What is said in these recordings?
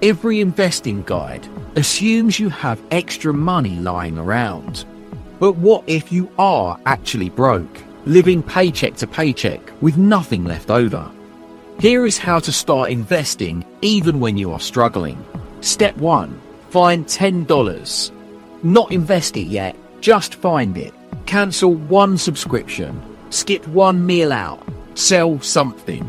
Every investing guide assumes you have extra money lying around. But what if you are actually broke, living paycheck to paycheck with nothing left over? Here is how to start investing even when you are struggling. Step 1. Find $10. Not invest it yet, just find it. Cancel one subscription. Skip one meal out. Sell something.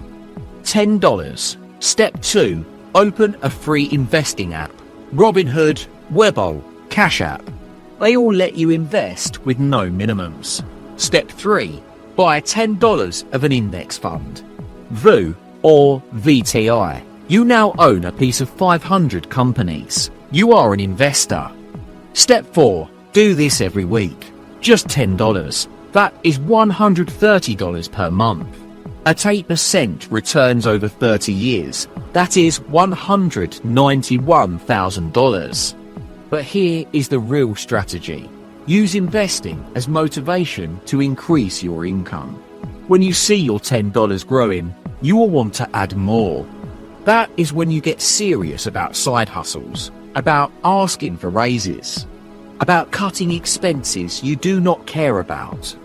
$10. Step 2. Open a free investing app. Robinhood, Webol, Cash App. They all let you invest with no minimums. Step 3. Buy $10 of an index fund. VOO or VTI. You now own a piece of 500 companies. You are an investor. Step 4. Do this every week. Just $10. That is $130 per month. At 8% returns over 30 years. That is $191,000. But here is the real strategy. Use investing as motivation to increase your income. When you see your $10 growing, you will want to add more. That is when you get serious about side hustles, about asking for raises, about cutting expenses you do not care about.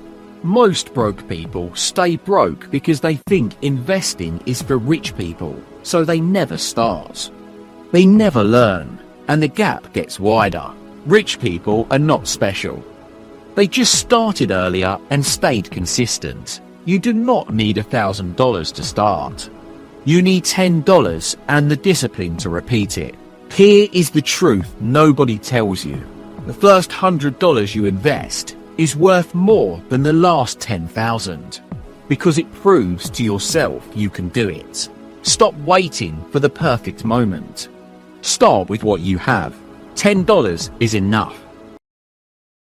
Most broke people stay broke because they think investing is for rich people, so they never start. They never learn, and the gap gets wider. Rich people are not special. They just started earlier and stayed consistent. You do not need $1,000 to start. You need $10 and the discipline to repeat it. Here is the truth nobody tells you. The first $100 you invest is worth more than the last $10,000 because it proves to yourself you can do it. Stop waiting for the perfect moment. Start with what you have. $10 is enough.